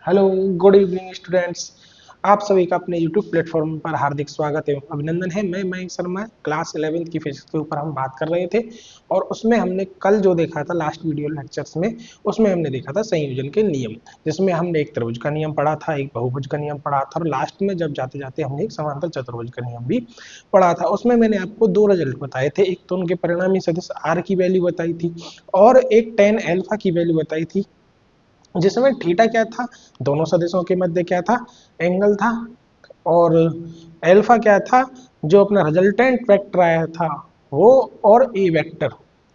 Hello, good evening students. आप सभी का अपने यूट्यूब प्लेटफॉर्म पर हार्दिक स्वागत एवं अभिनंदन है। मैं मयंक शर्मा, क्लास 11th की फिजिक्स के ऊपर हम बात कर रहे थे और उसमें हमने कल जो देखा था लास्ट वीडियो लेक्चर्स में, उसमें हमने देखा था संयोजन के नियम, जिसमें हमने एक त्रिभुज का नियम पढ़ा था, एक बहुभुज का नियम पढ़ा था और लास्ट में जब जाते जाते हमने एक समांतर चतुर्भुज का नियम भी पढ़ा था। उसमें मैंने आपको दो रिजल्ट बताए थे, एक तो उनके परिणामी सदिश आर की वैल्यू बताई थी और एक टेन एल्फा की वैल्यू बताई थी, जिसमें थीटा क्या था, दोनों सदिशों के मध्य क्या था, एंगल था। और एल्फा क्या था, जो अपना रिजल्टेंट वेक्टर आया था वो और ए वेक्टर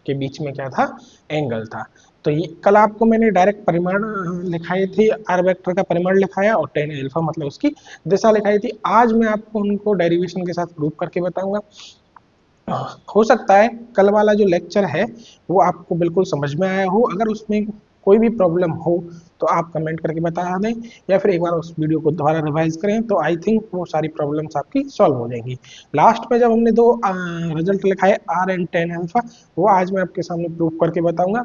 के बीच में क्या था, एंगल था। तो ये कल आपको मैंने डायरेक्ट परिमाण लिखाए थे, आर वेक्टर का परिमाण लिखाया और टेन एल्फा मतलब उसकी दिशा लिखाई थी। आज मैं आपको उनको डेरिवेशन के साथ प्रूव करके बताऊंगा। हो सकता है कल वाला जो लेक्चर है वो आपको बिल्कुल समझ में आया हो, अगर उसमें कोई भी प्रॉब्लम हो तो आप कमेंट करके बता दें या फिर एक बार उस वीडियो को दोबारा रिवाइज करें, तो आई थिंक वो सारी प्रॉब्लम्स आपकी सॉल्व हो जाएंगी। लास्ट में जब हमने दो रिजल्ट लिखाए आर एंड टेन अल्फा, वो आज मैं आपके सामने प्रूव करके बताऊंगा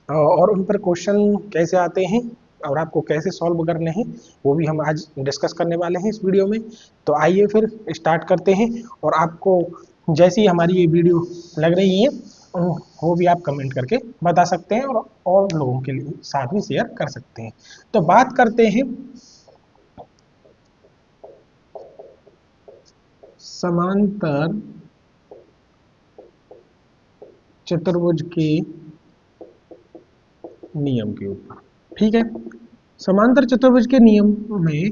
और उन पर क्वेश्चन कैसे आते हैं और आपको कैसे सॉल्व करने हैं वो भी हम आज डिस्कस करने वाले हैं इस वीडियो में। तो आइए फिर स्टार्ट करते हैं और आपको जैसी हमारी ये वीडियो लग रही है वो भी आप कमेंट करके बता सकते हैं और लोगों के लिए साथ भी शेयर कर सकते हैं। तो बात करते हैं समांतर चतुर्भुज के नियम के ऊपर। ठीक है, समांतर चतुर्भुज के नियम में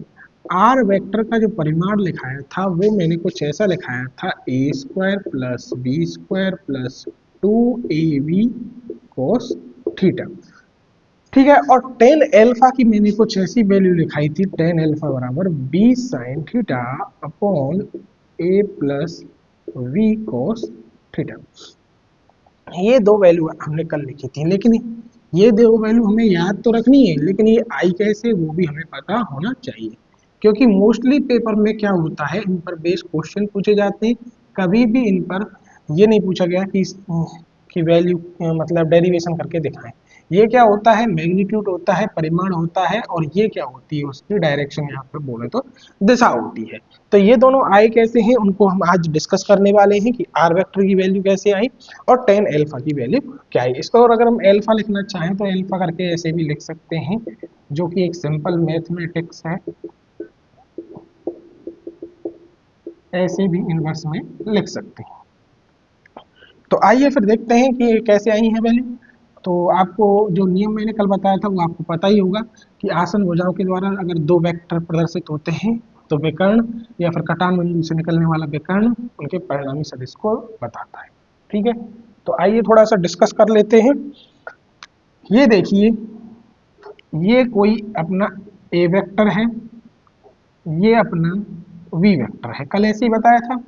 आर वेक्टर का जो परिमाण लिखाया था वो मैंने कुछ ऐसा लिखाया था, a square plus B square plus 2ab cos theta. ठीक है, और टेन एल्फा की मैंने कुछ ऐसी वैल्यू लिखाई थी, टेन एल्फा बराबर बी साइन थीटा अपॉन ए प्लस वी कोस थीटा। ये दो वैल्यू हमने कल लिखी थी, लेकिन ये दो वैल्यू हमें याद तो रखनी है, लेकिन ये आई कैसे वो भी हमें पता होना चाहिए, क्योंकि मोस्टली पेपर में क्या होता है, इन पर बेस्ड क्वेश्चन पूछे जाते हैं। कभी भी इन पर ये नहीं पूछा गया कि वैल्यू मतलब डेरिवेशन करके दिखाएं। ये क्या होता है, मैग्नीट्यूड होता है, परिमाण होता है, और ये क्या होती है, उसकी डायरेक्शन, यहाँ पर बोले तो दिशा होती है। तो ये दोनों आए कैसे हैं उनको हम आज डिस्कस करने वाले हैं कि आर वेक्टर की वैल्यू कैसे आई और टेन एल्फा की वैल्यू क्या है। इसको और अगर हम एल्फा लिखना चाहें तो एल्फा करके ऐसे भी लिख सकते हैं, जो कि एक सिंपल मैथमेटिक्स है, ऐसे भी इनवर्स में लिख सकते हैं। तो आइए फिर देखते हैं कि कैसे आई है वैल्यू। तो आपको जो नियम मैंने कल बताया था वो आपको पता ही होगा कि आसन भुजाओं के द्वारा अगर दो वेक्टर प्रदर्शित होते हैं तो विकर्ण या फिर कटान बिंदु से निकलने वाला विकर्ण उनके परिणामी सदिश को बताता है। ठीक है, तो आइए थोड़ा सा डिस्कस कर लेते हैं। ये देखिए, ये कोई अपना ए वेक्टर है, ये अपना वी वेक्टर है, कल ऐसे ही बताया था।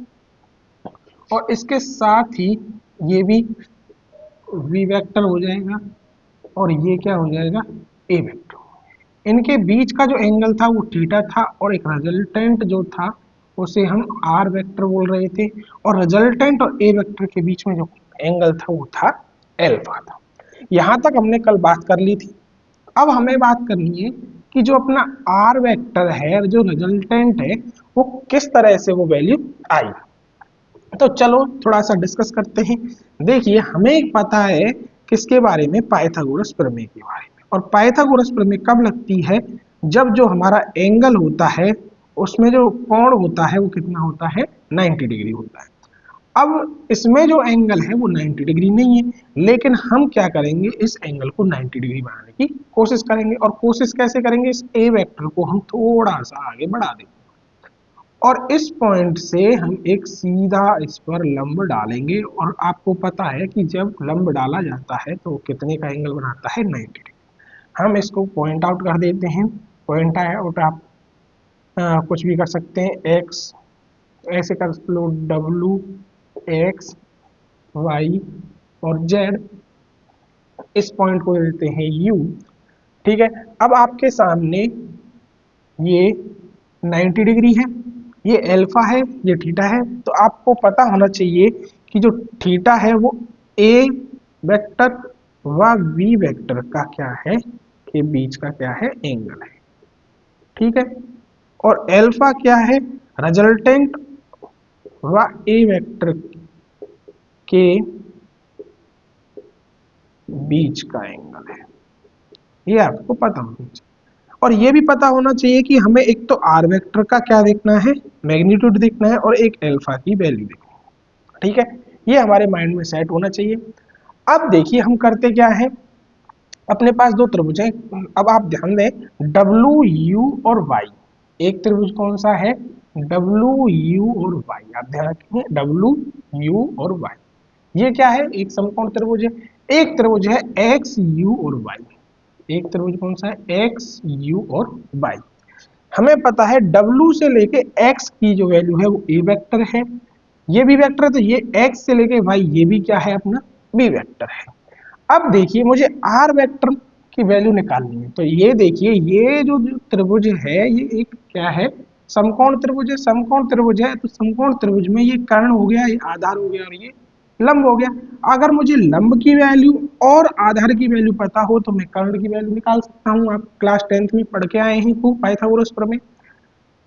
और इसके साथ ही ये भी वी वेक्टर हो जाएगा और ये क्या हो जाएगा, ए वेक्टर। इनके बीच का जो एंगल था वो थीटा था और एक रिजल्टेंट जो था उसे हम आर वेक्टर बोल रहे थे, और रिजल्टेंट और ए वेक्टर के बीच में जो एंगल था वो था एल्फा था। यहां तक हमने कल बात कर ली थी। अब हमें बात करनी है कि जो अपना आर वेक्टर है, जो रिजल्टेंट है, वो किस तरह से वो वैल्यू आई। तो चलो थोड़ा सा डिस्कस करते हैं। देखिए, हमें पता है किसके बारे में, पाइथागोरस प्रमेय के बारे में। और पाइथागोरस प्रमेय कब लगती है, जब जो हमारा एंगल होता है उसमें जो कोण होता है वो कितना होता है, 90 डिग्री होता है। अब इसमें जो एंगल है वो 90 डिग्री नहीं है, लेकिन हम क्या करेंगे, इस एंगल को 90 डिग्री बनाने की कोशिश करेंगे। और कोशिश कैसे करेंगे, इस ए वेक्टर को हम थोड़ा सा आगे बढ़ा देंगे और इस पॉइंट से हम एक सीधा इस पर लंब डालेंगे। और आपको पता है कि जब लंब डाला जाता है तो कितने का एंगल बनाता है, 90 डिग्री। हम इसको पॉइंट आउट कर देते हैं। पॉइंट आउट आप कुछ भी कर सकते हैं, एक्स ऐसे कर लो, डब्लू एक्स वाई और जेड, इस पॉइंट को देते हैं यू। ठीक है, अब आपके सामने ये 90 डिग्री है, ये अल्फा है, ये थीटा है। तो आपको पता होना चाहिए कि जो थीटा है वो ए वेक्टर व वी वेक्टर का क्या है, के बीच का क्या है, एंगल है। ठीक है। और एल्फा क्या है, रिजल्टेंट व ए वेक्टर के बीच का एंगल है, ये आपको पता होना चाहिए। और ये भी पता होना चाहिए कि हमें एक तो आर वेक्टर का क्या देखना है, मैग्नीट्यूड देखना है, और एक एल्फा की वैल्यू देखनी है। ठीक है, ये हमारे माइंड में सेट होना चाहिए। अब देखिए हम करते क्या है, अपने पास दो त्रिभुज हैं। अब आप ध्यान दें, डब्ल्यू यू और वाई, एक त्रिभुज कौन सा है, डब्ल्यू यू और वाई, आप ध्यान रखेंगे डब्ल्यू यू और वाई, ये क्या है, एक समकोण त्रिभुज है। एक त्रिभुज है एक्स यू और वाई, एक त्रिभुज कौन सा है, एक्स यू और वाई। हमें पता है W से लेके x की जो वैल्यू है वो a वेक्टर है, ये भी वेक्टर है, तो ये x से लेके y ये भी क्या है अपना b वेक्टर है। अब देखिए मुझे r वेक्टर की वैल्यू निकालनी है, तो ये देखिए ये जो त्रिभुज है ये एक क्या है, समकोण त्रिभुज है। समकोण त्रिभुज है तो समकोण त्रिभुज में ये कर्ण हो गया, ये आधार हो गया और ये लंब हो गया। अगर मुझे लंब की वैल्यू और आधार की वैल्यू पता हो तो मैं कर्ण की वैल्यू निकाल सकता हूँ, आप क्लास 10th में पढ़ के आए हैं खूब पाइथागोरस प्रमेय।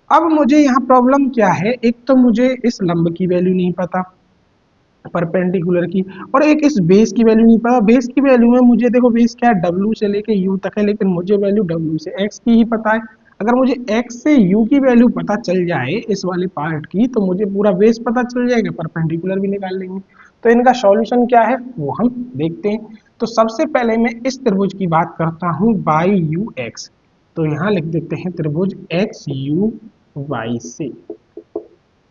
अब मुझे यहाँ प्रॉब्लम क्या है, एक तो मुझे इस लंब की वैल्यू नहीं पता परपेंडिकुलर की, और एक इस बेस की वैल्यू नहीं पता। बेस की वैल्यू में मुझे देखो बेस क्या है, W से लेके U तक है, लेकिन मुझे वैल्यू W से X की ही पता है। अगर मुझे X से U की वैल्यू पता चल जाए इस वाले पार्ट की, तो मुझे पूरा बेस पता चल जाएगा, परपेंडिकुलर भी निकाल लेंगे। तो इनका सॉल्यूशन क्या है वो हम देखते हैं। तो सबसे पहले मैं इस त्रिभुज की बात करता हूँ बाई यू एक्स, तो यहाँ लिख देते हैं त्रिभुज एक्स यू वाई से।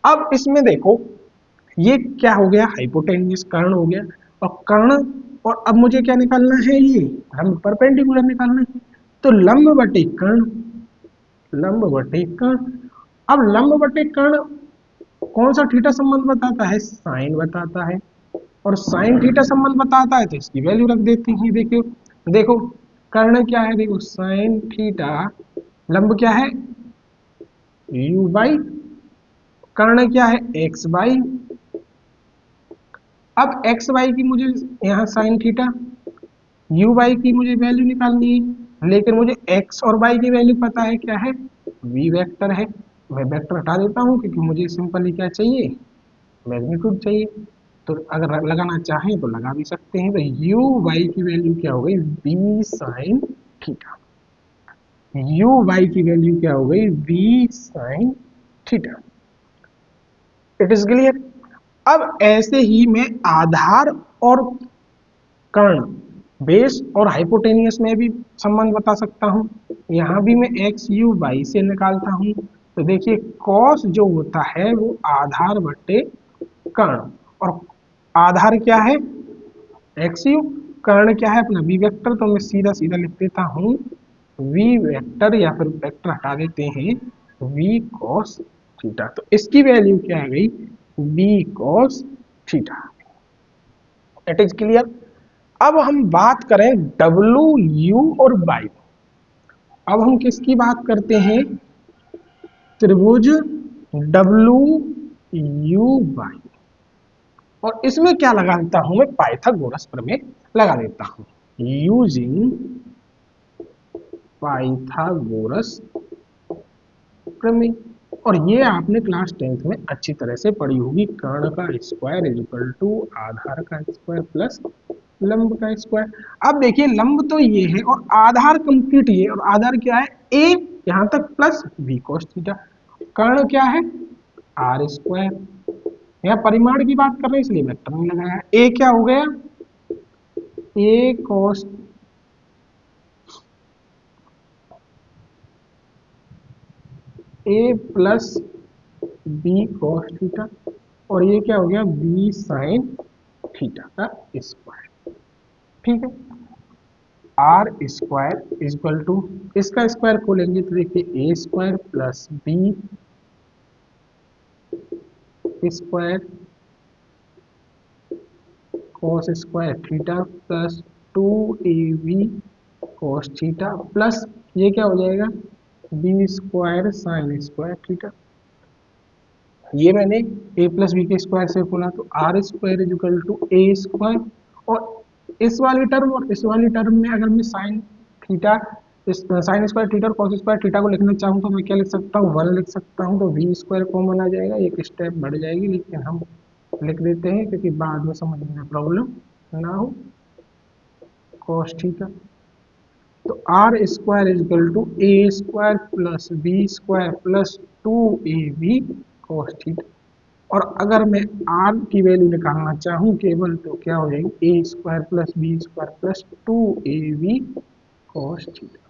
अब इसमें देखो ये क्या हो गया, हाइपोटेन्यूस कर्ण हो गया, और कर्ण, और अब मुझे क्या निकालना है, ये लंब परपेंडिकुलर निकालना है। तो लंब बटे कर्ण, लंब बटे कर्ण। अब लंब बटे कर्ण कौन सा थीटा संबंध बताता है, साइन बताता है, और साइन थीटा संबंध बताता है तो इसकी वैल्यू रख देते हैं। देखियो देखो कर्ण क्या है, देखो साइन थीटा, लंब क्या है यू बाई, कर्ण क्या है एक्स बाई। अब एक्स वाई की मुझे यहाँ साइन थीटा, यू वाई की मुझे वैल्यू निकालनी है, लेकिन मुझे एक्स और वाई की वैल्यू पता है क्या है, वी वेक्टर है। मैं वेक्टर हटा देता हूँ क्योंकि मुझे सिंपली क्या चाहिए, मैग्नीट्यूड चाहिए। तो अगर लगाना चाहें तो लगा भी सकते हैं। तो यू वाई की वैल्यू क्या हो गई, V sine theta, U Y की वैल्यू क्या हो गई, V sine theta. It is clear. अब ऐसे ही मैं आधार और कर्ण, बेस और हाइपोटेनियस में भी संबंध बता सकता हूं। यहां भी मैं एक्स यू वाई से निकालता हूं। तो देखिए कॉस जो होता है वो आधार बटे कर्ण, और आधार क्या है एक्स यू, कर्ण क्या है अपना वी वेक्टर। तो मैं सीधा सीधा लिख देता हूं वी वेक्टर, या फिर वेक्टर हटा देते हैं, वी कॉस थीटा। तो इसकी वैल्यू क्या आ गई, V cos theta. It is clear. अब हम बात करें डब्ल्यू यू और वाई। अब हम किसकी बात करते हैं, त्रिभुज डब्ल्यू यू वाई, और इसमें क्या लगा देता हूं मैं, पाइथागोरस प्रमेय लगा देता हूं, यूजिंग पाइथागोरस प्रमेय। और ये आपने क्लास 10th में अच्छी तरह से पढ़ी होगी, कर्ण का स्क्वायर इज इक्वल टू आधार का स्क्वायर प्लस लंब का स्क्वायर। अब देखिए लंब तो ये है और आधार कंप्लीट ये, और आधार क्या है a यहां तक प्लस v cos थीटा, कर्ण क्या है आर स्क्वायर। यहाँ परिमाण की बात कर रहे हैं इसलिए वेक्टर नहीं लगाया। a क्या हो गया, a cos a plus b cos theta, और ये क्या हो गया b sin थीटा का स्क्वायर। ठीक है, आर स्क्वायर इक्वल टू, इसका स्क्वायर खोलेंगे तो देखिए a square plus B square cos square theta plus 2ab cos theta, plus ये क्या हो जाएगा b square sine square theta. ये मैंने a प्लस बी के स्क्वायर से खोला, तो R square is equal to A square, और इस वाली टर्म और इस वाली टर्म में अगर मैं साइन थीटा इस साइन स्क्वायर थीटा और कॉस स्क्वायर थीटा को लिखना चाहूँ तो मैं क्या लिख सकता हूँ, 1 लिख सकता हूँ, तो वी स्क्वायर कॉमन आ जाएगा, एक स्टेप बढ़ जाएगी, लेकिन हम लिख देते हैं क्योंकि बाद में समझने में प्रॉब्लम ना हो। कॉस थीटा, तो R square is equal to A square plus B square plus 2ab cos theta. और अगर मैं आर की वैल्यू निकालना चाहूँ केवल तो क्या हो जाएगी, a square plus B square plus 2ab cos theta.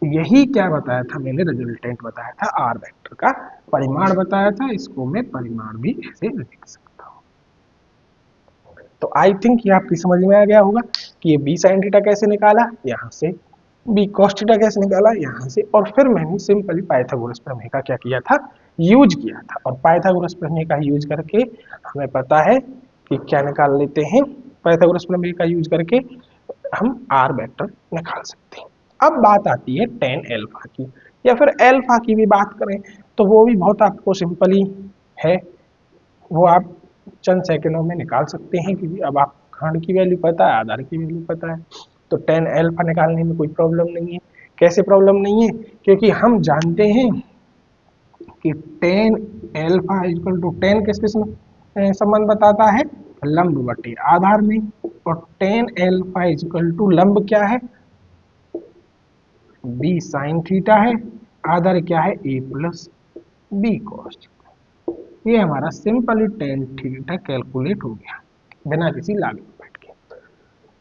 यही क्या बताया था मैंने, रिजल्टेंट बताया था, आर वेक्टर का परिमाण बताया था, इसको मैं परिमाण भी ऐसे लिख सकता हूँ। तो आई थिंक ये आपकी समझ में आ गया होगा कि ये बी साइन थीटा कैसे निकाला यहाँ से, बी कॉस थीटा कैसे निकाला यहाँ से, और फिर मैंने सिंपली पाइथागोरस प्रमेय का क्या किया था, यूज किया था। और पाइथागोरस प्रमेय का यूज करके हमें पता है कि क्या निकाल लेते हैं, पाइथागोरस प्रमेय का यूज करके हम आर वेक्टर निकाल सकते हैं। अब बात आती है tan अल्फा की, या फिर अल्फा की भी बात करें तो वो भी बहुत आपको सिंपली है, वो आप चंद सेकंडों में निकाल सकते हैं, क्योंकि अब आप खंड की वैल्यू पता है, आधार की वैल्यू पता है, तो tan अल्फा निकालने में कोई प्रॉब्लम नहीं है। कैसे प्रॉब्लम नहीं है, क्योंकि हम जानते हैं कि tan alpha equal to tan किसके संबंध बताता है, लंब बटे आधार में, और tan अल्फा इक्वल टू लंब क्या है, b साइन थीटा है, आधार क्या है, a प्लस बी कॉस। ये हमारा सिंपली tan थीटा कैलकुलेट हो गया बिना किसी लागू बैठ के।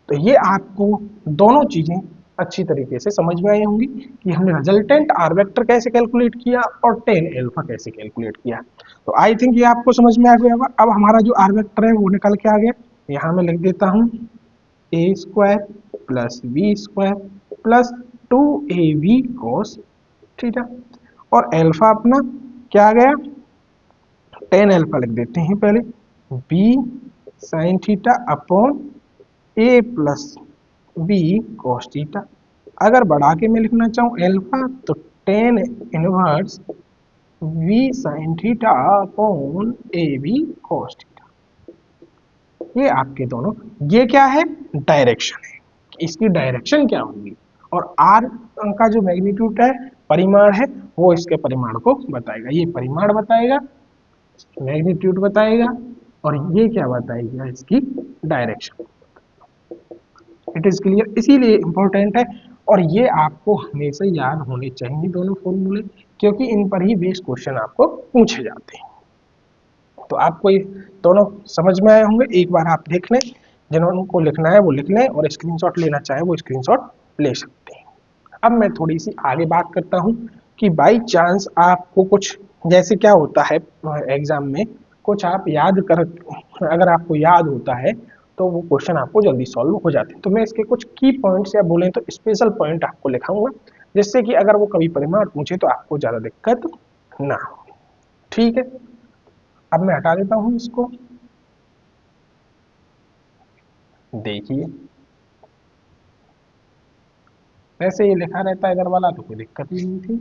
तो ये आपको दोनों चीजें अच्छी तरीके से समझ में आई होंगी कि हमने रिजल्टेंट आर वेक्टर कैसे कैलकुलेट किया और tan अल्फा कैसे कैलकुलेट किया। तो आई थिंक ये आपको समझ में आ गया होगा। अब हमारा जो आर वेक्टर है वो निकल के आ गया, यहाँ मैं लिख देता हूँ a square plus B square plus 2ab cos theta, और अल्फा अपना क्या आ गया, tan अल्फा लिख देते हैं पहले, b sine theta upon a plus B cos theta. अगर बढ़ा के मैं लिखना चाहूँ अल्फा तो tan inverse v sine theta upon A B cos theta. ये आपके दोनों, ये क्या है, डायरेक्शन है, इसकी डायरेक्शन क्या होगी, और r का जो मैग्नीट्यूड है, परिमाण है, वो इसके परिमाण को बताएगा, ये परिमाण बताएगा, मैग्नीट्यूड बताएगा, और ये क्या बताएगा, इसकी डायरेक्शन। इट इज क्लियर, इसीलिए इंपॉर्टेंट है, और ये आपको हमेशा याद होने चाहिए दोनों फॉर्मूले, क्योंकि इन पर ही बेस्ड क्वेश्चन आपको पूछे जाते हैं। तो आपको ये दोनों समझ में आए होंगे, एक बार आप देख लें, जिनको लिखना है वो लिख लें, और स्क्रीनशॉट लेना चाहे वो स्क्रीनशॉट ले सकते हैं। अब मैं थोड़ी सी आगे बात करता हूँ कि बाई चांस आपको कुछ, जैसे क्या होता है एग्जाम में, कुछ आप याद कर, अगर आपको याद होता है तो वो क्वेश्चन आपको जल्दी सॉल्व हो जाते हैं। तो मैं इसके कुछ की पॉइंट्स या बोलें तो स्पेशल पॉइंट आपको लिखाऊंगा, जिससे कि अगर वो कभी परिमाण पूछे तो आपको ज़्यादा दिक्कत ना हो। ठीक है, अब मैं हटा देता हूँ इसको। देखिए, वैसे ये लिखा रहता है अगर वाला तो कोई दिक्कत नहीं थी,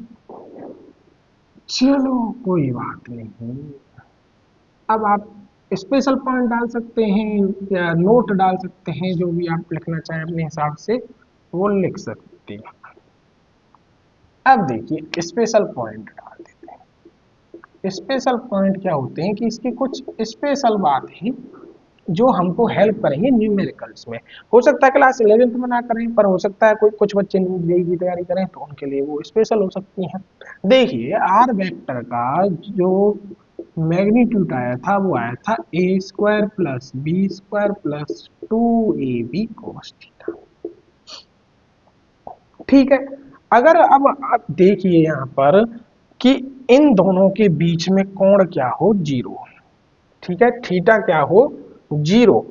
चलो कोई बात नहीं। अब आप स्पेशल पॉइंट डाल सकते हैं या नोट डाल सकते हैं, जो भी आप लिखना चाहें अपने हिसाब से वो लिख सकते हैं। अब देखिए स्पेशल पॉइंट डाल देते हैं। स्पेशल पॉइंट क्या होते हैं कि इसकी कुछ स्पेशल बात है जो हमको हेल्प करेंगे न्यूमेरिकल्स में। हो सकता है क्लास 11th में ना करें, पर हो सकता है कोई कुछ बच्चे जेईई की तैयारी करें तो उनके लिए वो स्पेशल हो सकती हैं। देखिए आर वेक्टर का जो मैग्नीट्यूड आया था वो आया था a square plus B square plus 2ab cos theta. ठीक है, अगर अब आप देखिए यहाँ पर कि इन दोनों के बीच में कोण क्या हो, जीरो। ठीक है, थीटा क्या हो, जीरो।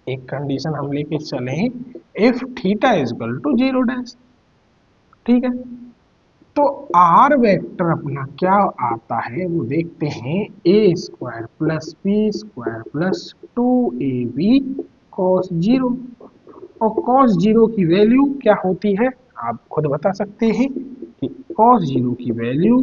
एक कंडीशन हम लेके चले, if theta is equal to zero dash. ठीक है, तो आर वेक्टर अपना क्या आता है वो देखते हैं, a square plus B square plus 2ab cos zero. और कॉस जीरो की वैल्यू क्या होती है, आप खुद बता सकते हैं कि कॉस जीरो की वैल्यू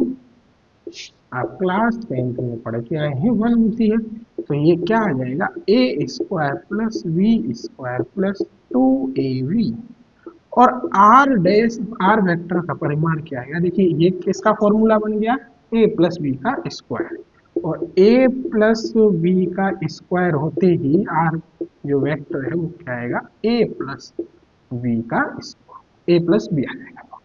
आप क्लास 10th में पढ़ के आए हैं, 1 होती है। तो ये क्या आ जाएगा, a square plus B square plus 2ab। और आर डैश आर वेक्टर का परिमाण क्या आएगा, देखिए ये किसका फॉर्मूला बन गया, ए प्लस बी का स्क्वायर, और ए प्लस बी का स्क्वायर होते ही आर जो वेक्टर है वो क्या आएगा, ए प्लस बी का ए प्लस बी आ जाएगा।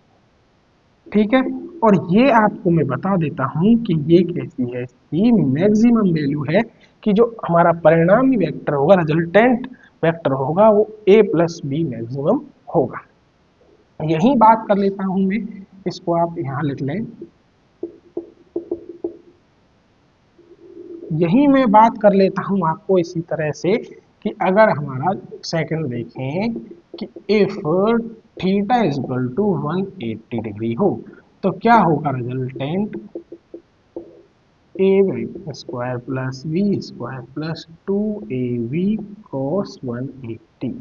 ठीक है, और ये आपको मैं बता देता हूं कि ये कैसी है, इसकी मैक्सिमम वैल्यू है कि जो हमारा परिणामी वेक्टर होगा, रिजल्टेंट वेक्टर होगा, वो ए प्लस बी मैक्सिमम होगा। यही बात कर लेता हूं मैं, इसको आप यहां लिख लें, यही मैं बात कर लेता हूं आपको इसी तरह से कि अगर हमारा सेकंड देखें कि if theta is equal to 180 degree हो तो क्या होगा resultant, a square plus B square plus 2ab cos 180,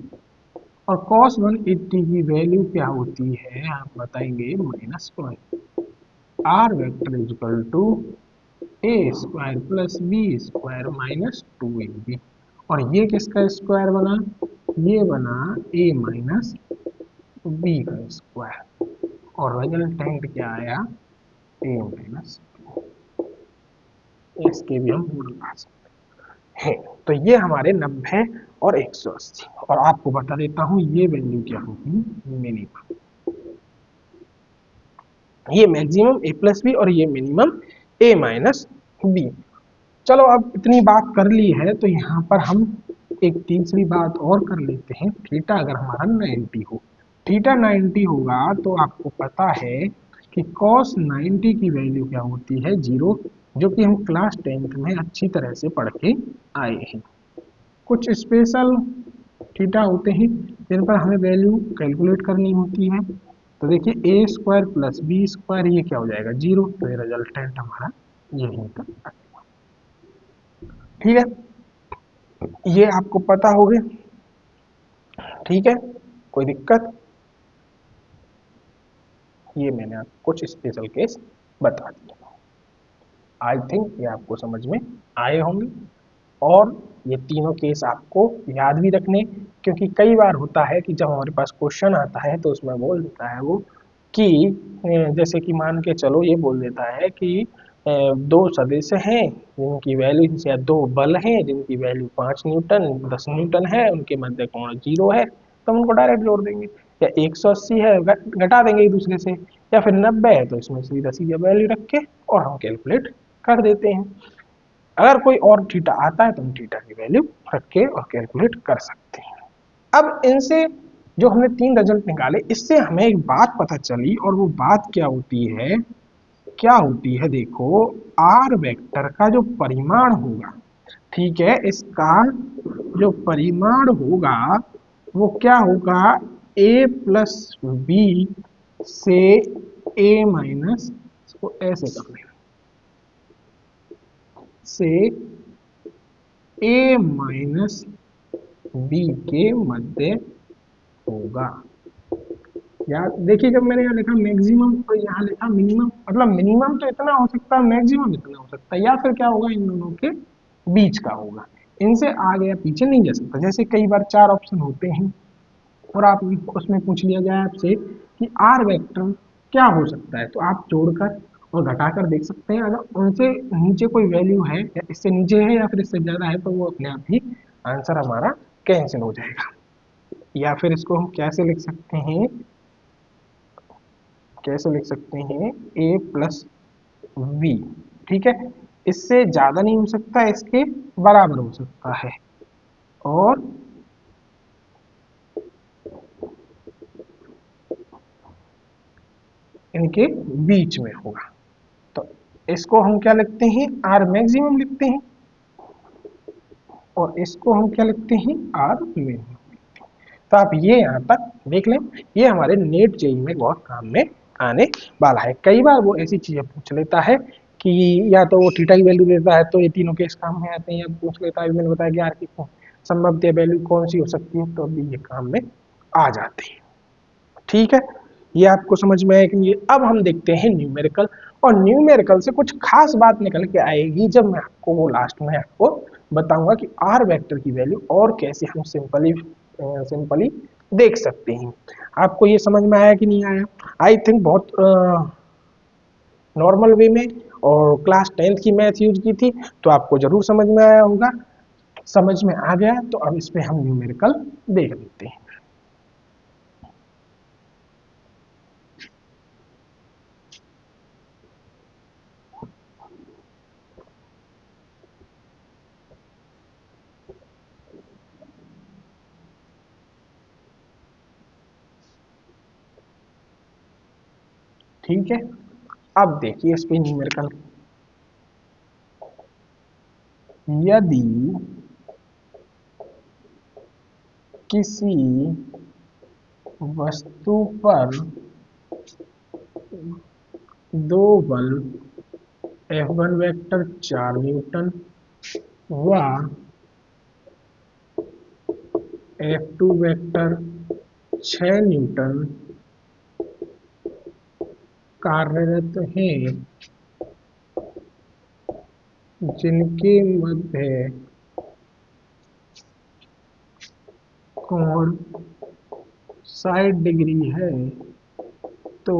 और cos 180 की वैल्यू क्या होती है आप बताएंगे, -1, R vector is equal to A square plus B square minus 2ab, और ये किसका स्क्वायर बना, ये बना ए माइनस बी का स्क्वायर, और रिजल्टेंट क्या आया, ए माइनस, इसके भी हम रूल पा सकते हैं। तो ये हमारे 90 और 180, और आपको बता देता हूं ये वैल्यू क्या होगी, मिनिमम, ये मैक्सिमम ए प्लस बी और ये मिनिमम ए माइनस बी। चलो अब इतनी बात कर ली है तो यहाँ पर हम एक तीसरी बात और कर लेते हैं, थीटा अगर हमारा 90 हो, थीटा 90 होगा तो आपको पता है कि cos 90 की वैल्यू क्या होती है, 0, जो कि हम क्लास 10th में अच्छी तरह से पढ़ के आए हैं। कुछ स्पेशल थीटा होते हैं जिन पर हमें वैल्यू कैलकुलेट करनी होती है, तो देखिए a square plus B square ये क्या हो जाएगा, 0, तो ये रिजल्टेंट हमारा यहीं तक आ जाएगा। ठीक है, ये आपको पता हो गया, ठीक है, कोई दिक्कत, ये मैंने आपको कुछ स्पेशल केस बता दिए, आई थिंक ये आपको समझ में आए होंगे, और ये तीनों केस आपको याद भी रखने, क्योंकि कई बार होता है कि जब हमारे पास क्वेश्चन आता है तो उसमें बोल देता है वो कि जैसे कि मान के चलो ये बोल देता है कि दो सदिश हैं जिनकी वैल्यू, या दो बल हैं जिनकी वैल्यू 5 न्यूटन 10 न्यूटन है, उनके मध्य कोण 0 है, तो हम उनको डायरेक्ट जोड़ देंगे, या 180 है घटा देंगे एक दूसरे से, या फिर 90 है तो इसमें सीधा सीधा वैल्यू रख के और हम कैलकुलेट कर देते हैं। अगर कोई और थीटा आता है तो हम थीटा की वैल्यू रख के और कैलकुलेट कर सकते हैं। अब इनसे जो हमने 3 रिजल्ट निकाले, इससे हमें एक बात पता चली, और वो बात क्या होती है, क्या होती है, देखो आर वेक्टर का जो परिमाण होगा, ठीक है, इसका जो परिमाण होगा वो क्या होगा, ए प्लस बी से ए माइनस, इसको ऐसे कर लेना, से ए माइनस बी के मध्य होगा। यार देखिए जब मैंने यहाँ लिखा मैक्सिमम और यहाँ लिखा मिनिमम, मतलब मिनिमम तो इतना हो सकता है, मैक्सिमम इतना हो सकता है, या फिर क्या होगा, इन दोनों के बीच का होगा, इनसे आगे या पीछे नहीं जा सकता। जैसे कई बार 4 ऑप्शन होते हैं और आप उसमें पूछ लिया जाए आपसे कि आर वेक्टर क्या हो सकता है, तो आप जोड़कर और घटाकर देख सकते हैं, अगर उनसे नीचे कोई वैल्यू है, या इससे नीचे है या फिर इससे ज्यादा है, तो वो अपने आप ही आंसर हमारा कैंसिल हो जाएगा। या फिर इसको हम कैसे लिख सकते हैं, कैसे लिख सकते हैं, ए प्लस वी, ठीक है, इससे ज्यादा नहीं हो सकता, इसके बराबर हो सकता है, और इनके बीच में होगा, तो इसको हम क्या लिखते हैं, आर मैक्सिमम लिखते हैं, और इसको हम क्या लिखते हैं, आर मिनिमम। तो आप ये यहाँ तक देख लें, ये हमारे नेट जेई में बहुत काम में आने वाला है। कई बार वो ऐसी चीजें पूछ लेता है कि या तो वो थीटा की वैल्यू देता है तो ये तीनों केस काम में आते हैं, या पूछ लेता है, मैंने बताया कि आर की संभवतः वैल्यू कौन सी हो सकती है, तो अभी ये काम में आ जाते हैं। ठीक है, ये आपको समझ में आया कि ये। अब हम देखते हैं न्यूमेरिकल, और न्यूमेरिकल से कुछ खास बात निकल के आएगी जब मैं आपको वो लास्ट में आपको बताऊंगा कि आर वेक्टर की वैल्यू और कैसे हम सिंपली देख सकते हैं। आपको ये समझ में आया कि नहीं आया? आई थिंक बहुत नॉर्मल वे में, और क्लास 10th की मैथ यूज की थी तो आपको जरूर समझ में आया होगा। समझ में आ गया तो अब इस पे हम न्यूमेरिकल देख लेते हैं। ठीक है, अब देखिए इस पे न्यूमेरिकल। यदि किसी वस्तु पर दो बल F1 वेक्टर 4 न्यूटन व F2 वेक्टर 6 न्यूटन कार्यरत हैं, जिनके मध्य कोण 60 डिग्री है, तो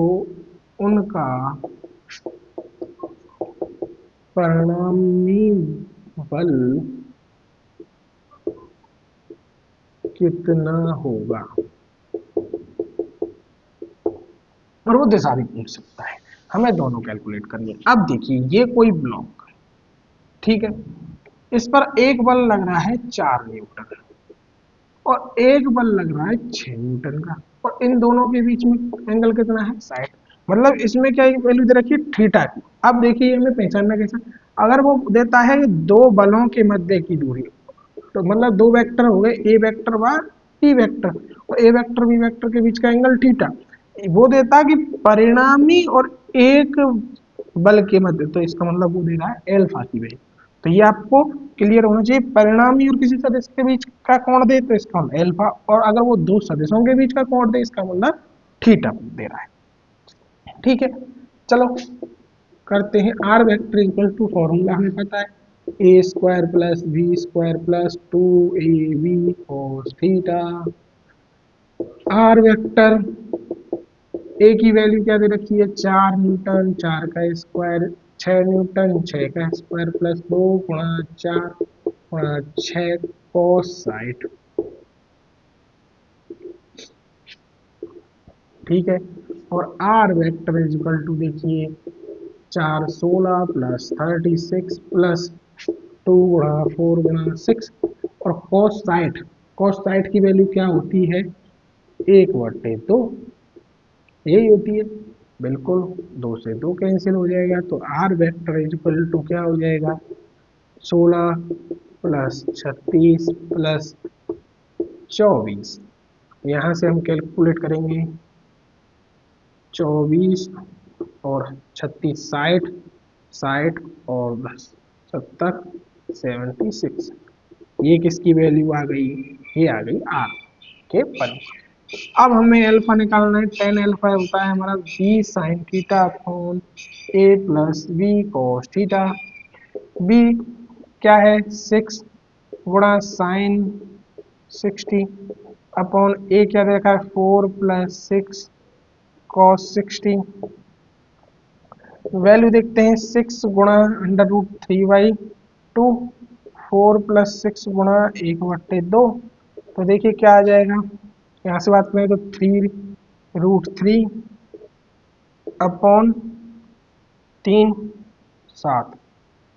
उनका परिणामी बल कितना होगा? और वो दिशा भी पूछ सकता है, हमें दोनों कैलकुलेट करनी है। अब देखिए ये कोई ब्लॉक, ठीक है, इस पर एक बल लग रहा है 4 न्यूटन और एक बल लग रहा है 6 न्यूटन का, और इन दोनों के बीच में एंगल कितना है? 60। मतलब इसमें क्या वैल्यू दे रखी है? थीटा की। अब देखिए हमें पहचानना कैसा, अगर वो देता है दो बलों के मध्य की दूरी, तो मतलब दो वेक्टर हो गए, ए वेक्टर व टी वेक्टर, और ए वेक्टर बी वेक्टर के बीच का एंगल थीटा। वो देता कि परिणामी और एक बल के मध्य, तो इसका मतलब वो दे रहा है एल्फा की वैल्यू। तो ये आपको क्लियर होना चाहिए, परिणामी और किसी सदिश के बीच का कोण दे तो इसका मतलब एल्फा, और अगर वो दो सदिशों के बीच का कोण दे इसका मतलब थीटा दे रहा है। ठीक है, चलो करते हैं। R vector equal to, formula हमें पता है, a square plus B square plus 2ab cos theta. R vector a की वैल्यू क्या दे रखी है? 4 न्यूटन, 4 का स्क्वायर 6 न्यूटन, 6 का स्क्वायर प्लस 2 गुणा 4 गुणा 6 cos 60। ठीक है, और R vector is equal to देखिए 4 16 प्लस 36 प्लस 2 गुणा 4 गुणा 6, और cos 60 की वैल्यू क्या होती है? 1/2, यही होती है। बिल्कुल, 2 से 2 कैंसिल हो जाएगा, तो R vector is equal to क्या हो जाएगा? 16 प्लस 36 प्लस 24। यहाँ से हम कैलकुलेट करेंगे, 24 और 36 60, 60 और 10 70 76। ये किसकी वैल्यू आ गई? ये आ गई आर के पर। अब हमें अल्फा निकालना है। टेन अल्फा होता है हमारा बी साइन थीटा अपॉन ए plus B cos theta. B क्या है? 6 गुणा साइन 60 अपॉन ए क्या देखा है? 4 प्लस 6 कॉस 60। वैल्यू देखते हैं, 6 गुणा √3/2, 4 प्लस 6 गुणा 1/2। तो देखिए क्या आ जाएगा, यहाँ से बात करें तो 3√3 अपॉन 3/7।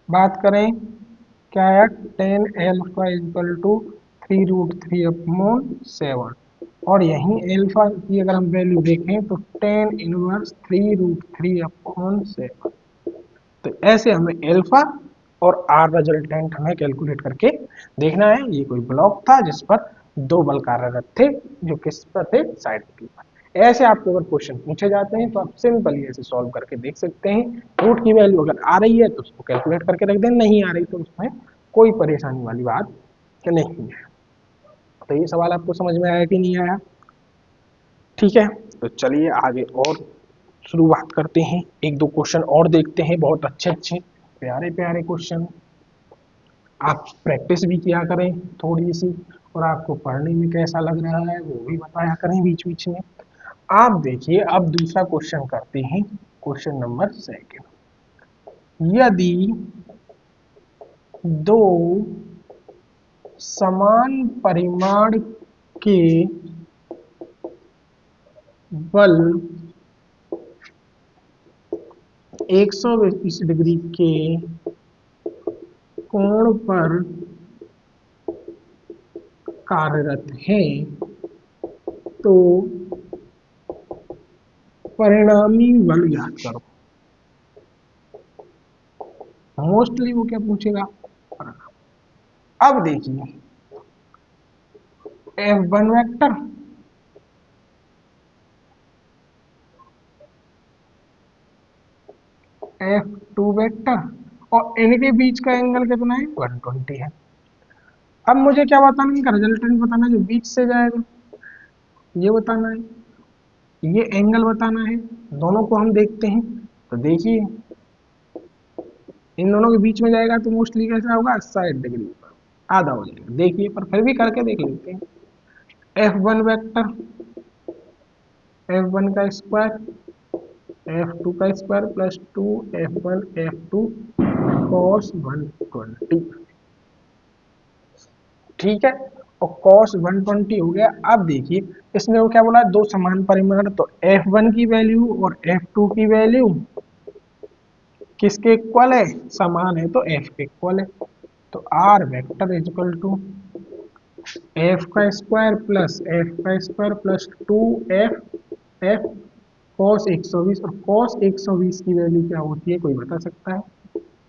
बात करें क्या है? 10 एल्फा इक्वल टू 3√3 अपॉन 7, और यहीं एल्फा की अगर हम वैल्यू देखें तो 10 इनवर्स 3√3 अपॉन 7। तो ऐसे हमें एल्फा और आर रिजल्टेंट हमें कैलकुलेट करके देखना है। ये कोई ब्लॉक था जिस पर दो बल कार्यरत थे, जो किस पर थे? साइड पर। ऐसे आपको अगर क्वेश्चन पूछे जाते हैं तो आप सिंपली ऐसे सॉल्व करके देख सकते हैं। रूट की वैल्यू अगर आ रही है तो उसको कैलकुलेट करके रख दें, नहीं आ रही तो उसमें कोई परेशानी वाली बात नहीं है। तो ये सवाल आपको समझ में आया कि नहीं आया? ठीक है, तो चलिए आगे और शुरुआत करते हैं। एक दो क्वेश्चन और देखते हैं, बहुत अच्छे अच्छे प्यारे प्यारे क्वेश्चन। आप प्रैक्टिस भी किया करें थोड़ी सी, और आपको पढ़ने में कैसा लग रहा है वो भी बताया करें बीच बीच में। आप देखिए अब दूसरा क्वेश्चन करते हैं, क्वेश्चन नंबर 2। यदि दो समान परिमाण के बल 120 डिग्री के कोण पर कार्यरत हैं तो परिणामी बल ज्ञात करो। मोस्टली वो क्या पूछेगा, अब देखिए F1 वेक्टर F2 वेक्टर और इनके बीच का एंगल कितना है 120 है। अब मुझे क्या बताना है, इनका रिजल्टेंट बताना है जो बीच से जाएगा, ये बताना है, ये एंगल बताना है। दोनों को हम देखते हैं तो देखिए इन दोनों के बीच में जाएगा तो मोस्टली कैसा होगा 60 डिग्री पर आधा हो जाएगा। देखिए पर फिर भी करके देख लेते हैं। F1 वेक्टर F1 का स्क्वायर F2 का square plus 2 F1 F2 cos 120, ठीक है। और cos 120 हो गया। अब देखिए इसने वो क्या बोला, दो समान परिमाण, तो F1 की वैल्यू और F2 की वैल्यू किसके इक्वल है, समान है, तो F के इक्वल है। तो R vector is equal to F का स्क्वायर प्लस F का square plus 2F F cos 120, और cos 120 की वैल्यू क्या होती है कोई बता सकता है,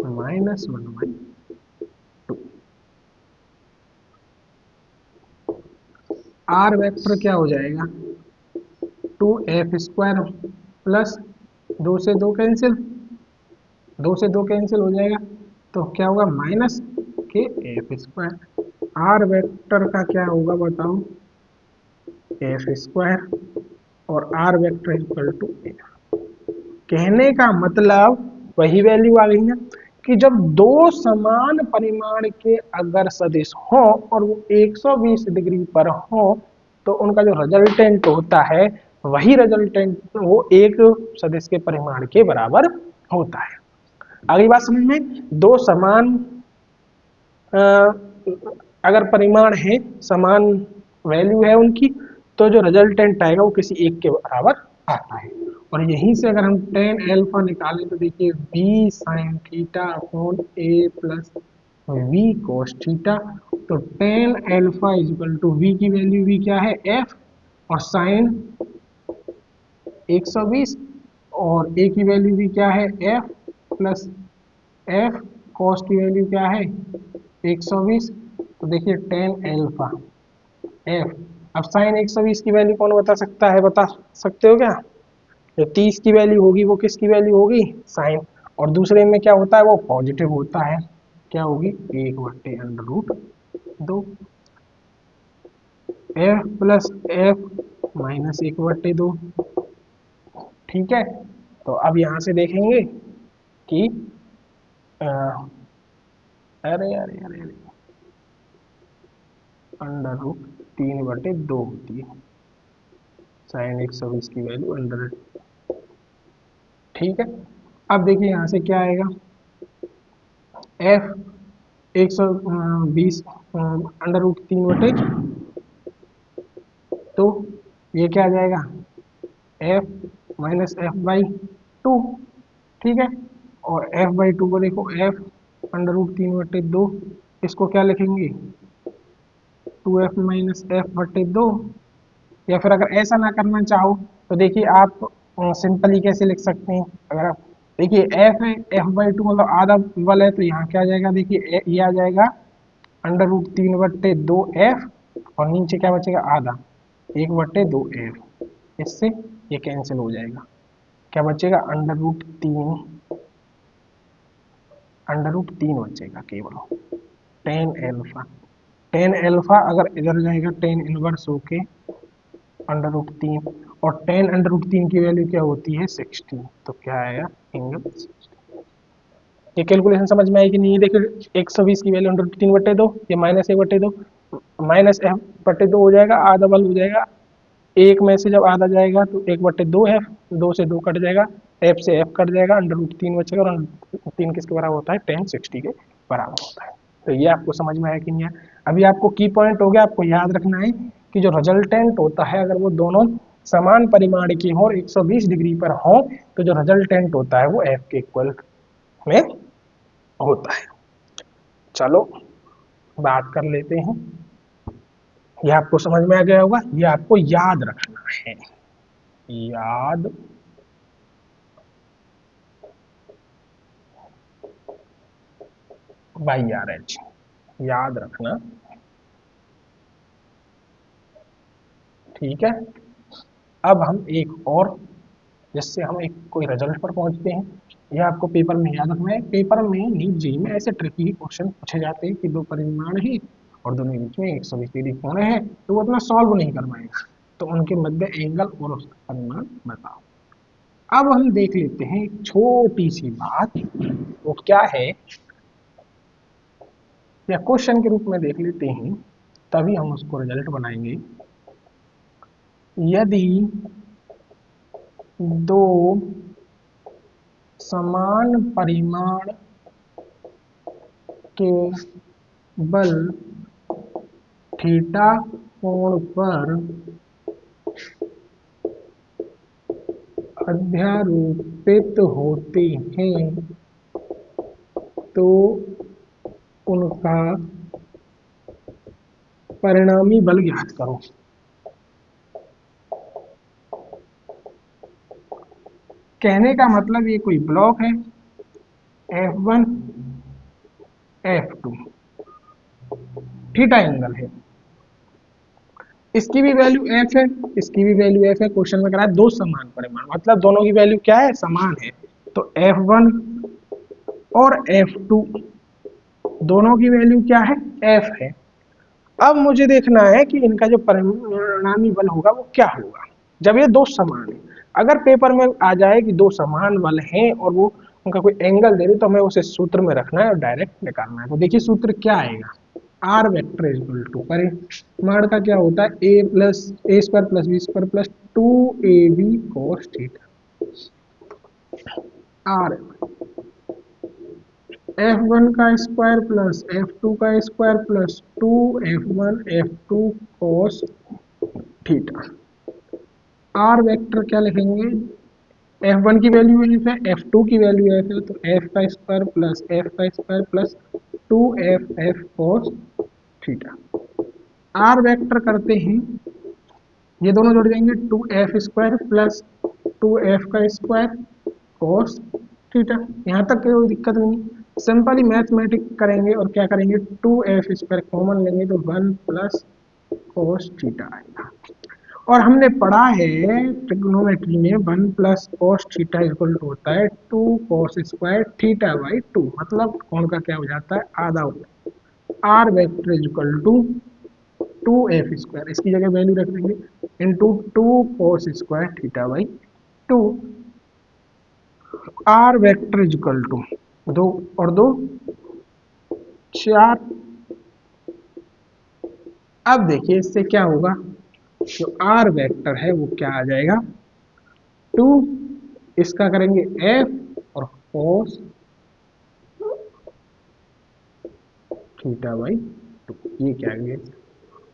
-1/2। R वेक्टर क्या हो जाएगा 2F स्क्वायर प्लस 2 से 2 कैंसिल, 2 से 2 कैंसिल हो जाएगा तो क्या होगा माइनस के F स्क्वायर। R वेक्टर का क्या होगा बताओ, F स्क्वायर और R vector equal to F। कहने का मतलब वही वैल्यू आ गई ना कि जब दो समान परिमाण के अगर सदिश हो और वो 120 डिग्री पर हो तो उनका जो रिजल्टेंट होता है वही रिजल्टेंट वो एक सदिश के परिमाण के बराबर होता है। अगली बात समझ में, दो समान अगर परिमाण है, समान वैल्यू है उनकी, तो जो रिजल्टेंट आएगा वो किसी एक के बराबर आता है। और यहीं से अगर हम tan अल्फा निकालें तो देखिए b sin theta upon a plus v cos theta, तो tan alpha is equal to v की वैल्यू v क्या है f और sin 120 और a की वैल्यू भी क्या है f प्लस f cos की वैल्यू क्या है 120। तो देखिए tan अल्फा f, अब sin 120 की वैल्यू कौन बता सकता है, बता सकते हो क्या, जो 30 की वैल्यू होगी वो किसकी वैल्यू होगी साइन, और दूसरे में क्या होता है वो पॉजिटिव होता है, क्या होगी 1/√2 f प्लस f माइनस 1/2, ठीक है। तो अब यहाँ से देखेंगे कि अ, अरे अरे अरे अरे √3/2 होती है साइन 120 की वैल्यू अंडर, ठीक है। अब देखिए यहाँ से क्या आएगा f 120 √3/, तो ये क्या आ जाएगा f माइनस f/2, ठीक है। और f/2 को देखो f √3/2, इसको क्या लिखेंगे 2f माइनस f/2, या फिर अगर ऐसा ना करना चाहो तो देखिए आप सिंपली कैसे लिख सकते हैं, अगर आप देखिए f है f/2 मतलब आधा बल है तो यहाँ क्या आ जाएगा, देखिए ये आ जाएगा √3/2f और नीचे क्या बचेगा आधा 1/2f, इससे ये कैंसिल हो जाएगा, क्या बचेगा √3 बचेगा केवल tan अल्फा। tan अल्फा अगर इधर जाएगा tan इनवर्स होके √3, और tan√3 की वैल्यू क्या होती है 16, तो क्या आएगा एंगल 60। ये कैलकुलेशन समझ में आई कि नहीं, देखिए 120 की वैल्यू √3/2, ये -1/2 माइनस एफ बटे 2 हो जाएगा, आधा बल हो जाएगा, एक में से जब आधा जाएगा तो 1/2 है, 2 से 2 कट जाएगा, एफ से एफ कट जाएगा, √3 बचेगा, और 3 किसके बराबर होता है, tan 60 के बराबर होता है। तो ये आपको समझ में आया कि नहीं आया? अभी आपको की पॉइंट हो गया, आपको याद रखना है कि जो रिजल्टेंट होता है अगर वो दोनों समान परिमाण की हो और 120 डिग्री पर हो तो जो रिजल्टेंट होता है वो एफ के इक्वल में होता है। चलो बात कर लेते हैं, ये आपको समझ में आ गया होगा, ये आपको याद रखना है, याद YRH याद रखना, ठीक है। अब हम एक और, जिससे हम एक कोई रिजल्ट पर पहुंचते हैं, यह आपको पेपर में याद रखना है। पेपर में नीट जी में ऐसे ट्रिकी क्वेश्चन पूछे जाते हैं कि दो परिमाण है और दोनों के बीच में 120 डिग्री कोण है, तो वो अपना सॉल्व नहीं कर पाएगा, तो उनके मध्य एंगल और उसका परिमाण बताओ। अब हम देख लेते हैं एक छोटी सी बात, वो क्या है या क्वेश्चन के रूप में देख लेते हैं, तभी हम उसको रिजल्ट बनाएंगे। यदि दो समान परिमाण के बल थीटा कोण पर अध्यारोपित होते हैं तो उनका परिणामी बल ज्ञात करो। कहने का मतलब ये कोई ब्लॉक है, F1 F2 थीटा एंगल है, इसकी भी वैल्यू f है, इसकी भी वैल्यू f है। क्वेश्चन में कह रहा है दो समान परिमाण, मतलब दोनों की वैल्यू क्या है, समान है, तो F1 और F2 दोनों की वैल्यू क्या है, f है। अब मुझे देखना है कि इनका जो परिणामी बल होगा वो क्या होगा जब ये दो समान है। अगर पेपर में आ जाए कि दो समान बल हैं और वो उनका कोई एंगल दे दे तो हमें उसे सूत्र में रखना है और डायरेक्ट निकालना है। तो देखिए सूत्र क्या आएगा, आर वेक्टर इक्वल टू परिमाण का क्या होता है, a square plus B square plus 2ab cos theta. R F1 का स्क्वायर प्लस F2 का square plus 2F1 F2 cos theta. R vector क्या लिखेंगे, F1 की वैल्यू f है, F2 की वैल्यू f है, तो f का स्क्वायर प्लस f का square plus 2f cos theta. R vector करते हैं, ये दोनों जुड़ जाएंगे, 2f स्क्वायर प्लस 2f का स्क्वायर cos थीटा। यहाँ तक कोई दिक्कत नहीं, सिंपली मैथमेटिक करेंगे और क्या करेंगे, 2f स्क्वायर कॉमन लेंगे तो 1 प्लस cos थीटा आएगा। और हमने पढ़ा है ट्रिग्नोमेट्री में 1 plus cos theta equal to होता है 2 cos स्क्वायर थीटा बाई 2, मतलब कोण का क्या हो जाता है, आधा हो जाता है। R vector equal to 2f square, इसकी जगह वैल्यू रख देंगे, into 2 cos square theta by 2। R vector equal to 2 और 2 4। अब देखिए इससे क्या होगा, जो आर वेक्टर है वो क्या आ जाएगा, 2, इसका करेंगे f और cos थीटा बाई 2, ये क्या है।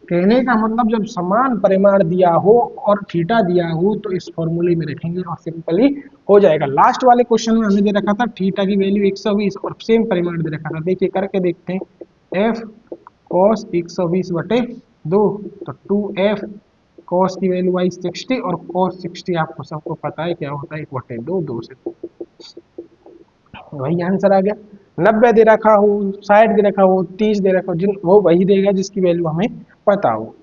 कहने का मतलब जब समान परिमाण दिया हो और थीटा दिया हो तो इस फॉर्मूले में रखेंगे और सिंपली हो जाएगा। लास्ट वाले क्वेश्चन में हमें दे रखा था थीटा की वैल्यू 120 और सेम परिमाण दे रखा था, देखिए करके देखते हैं, f cos 120 बटे 2, तो 2f cos की वैल्यू आई 60 और cos 60 आपको सबको पता है क्या होता है, 1/2, 2 से वही आंसर आ गया। 90 दे रखा हो, 60 दे रखा हो, 30 दे रखा हो, जिन वो वही देगा जिसकी वैल्यू हमें पता हो।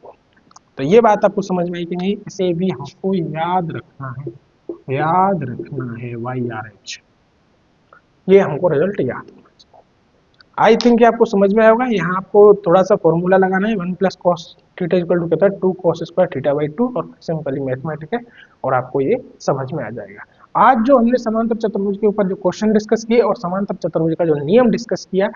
तो ये बात आपको समझ में आई कि नहीं, इसे भी हमको याद रखना है, याद रखना है YRH, ये हमको रिजल्ट याद होना चाहिए। आई थिंक आपको समझ में आएगा। यहाँ आपको थोड़ा सा फॉर्मूला लगाना है, 1 plus cos theta equal to कहता है 2 cos स्क्वायर थीटा बाई 2, और सिंपली मैथमेटिक है और आपको ये समझ में आ जाएगा। आज जो हमने समांतर चतुर्भुज के ऊपर जो क्वेश्चन डिस्कस किए और समांतर चतुर्भुज का जो नियम डिस्कस किया,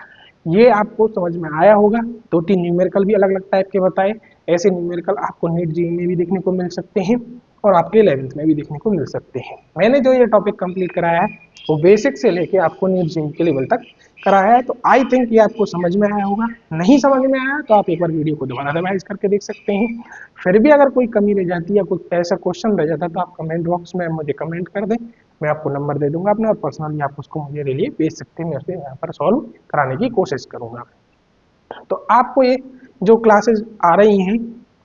ये आपको समझ में आया होगा। 2-3 न्यूमेरिकल भी अलग अलग टाइप के बताए। ऐसे न्यूमेरिकल आपको नीट जीई में भी देखने को मिल सकते हैं और आपके 11th में भी देखने को मिल सकते हैं। मैंने जो ये टॉपिक कंप्लीट कराया है वो बेसिक से लेके आपको नीट जीई के लेवल तक कराया है। तो आई थिंक ये आपको समझ में आया होगा। नहीं समझ में आया तो आप एक बार वीडियो को दोबारा रिवाइज करके देख सकते हैं। फिर भी अगर कोई कमी रह जाती है या कुछ ऐसा क्वेश्चन रह जाता है तो आप कमेंट बॉक्स में मुझे कमेंट कर दें, मैं आपको नंबर दे दूंगा अपना और पर्सनली आप उसको मेरे लिए भेज सकते हैं, मैं उसे यहाँ पर सॉल्व कराने की कोशिश करूंगा। तो आपको ये जो क्लासेस आ रही हैं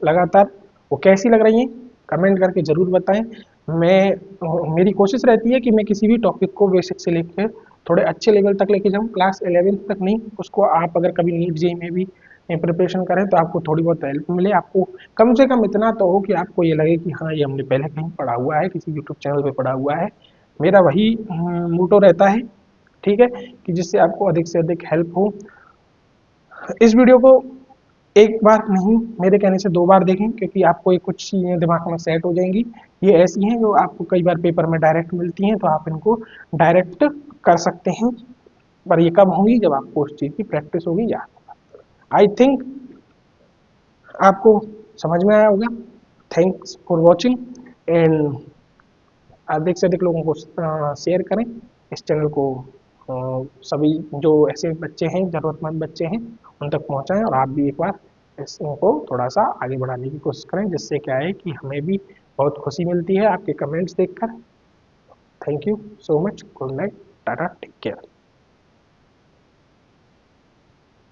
लगातार वो कैसी लग रही हैं कमेंट करके ज़रूर बताएं। मेरी कोशिश रहती है कि मैं किसी भी टॉपिक को बेसिक से लेकर थोड़े अच्छे लेवल तक लेके जाऊं, क्लास 11th तक नहीं। उसको आप अगर कभी नीट जेईई में भी प्रिपरेशन करें तो आपको थोड़ी बहुत हेल्प मिले, आपको कम से कम इतना तो हो कि आपको ये लगे कि हाँ ये हमने पहले कहीं पढ़ा हुआ है, किसी यूट्यूब चैनल पे पढ़ा हुआ है। मेरा वही मोटो रहता है, ठीक है, कि जिससे आपको अधिक से अधिक हेल्प हो। इस वीडियो को एक बार नहीं, मेरे कहने से 2 बार देखें, क्योंकि आपको ये कुछ चीज़ें दिमाग में सेट हो जाएंगी। ये ऐसी हैं जो आपको कई बार पेपर में डायरेक्ट मिलती हैं, तो आप इनको डायरेक्ट कर सकते हैं। पर ये कब होंगी, जब आपको उस चीज़ की प्रैक्टिस होगी या आई थिंक आपको समझ में आया होगा। थैंक्स फॉर वॉचिंग एंड अधिक से अधिक लोगों को शेयर करें इस चैनल को। सभी जो ऐसे बच्चे हैं, ज़रूरतमंद बच्चे हैं, उन तक पहुंचाएं और आप भी एक बार इसको थोड़ा सा आगे बढ़ाने की कोशिश करें, जिससे क्या है कि हमें भी बहुत खुशी मिलती है आपके कमेंट्स देखकर। Thank you so much, good night, tata, take care.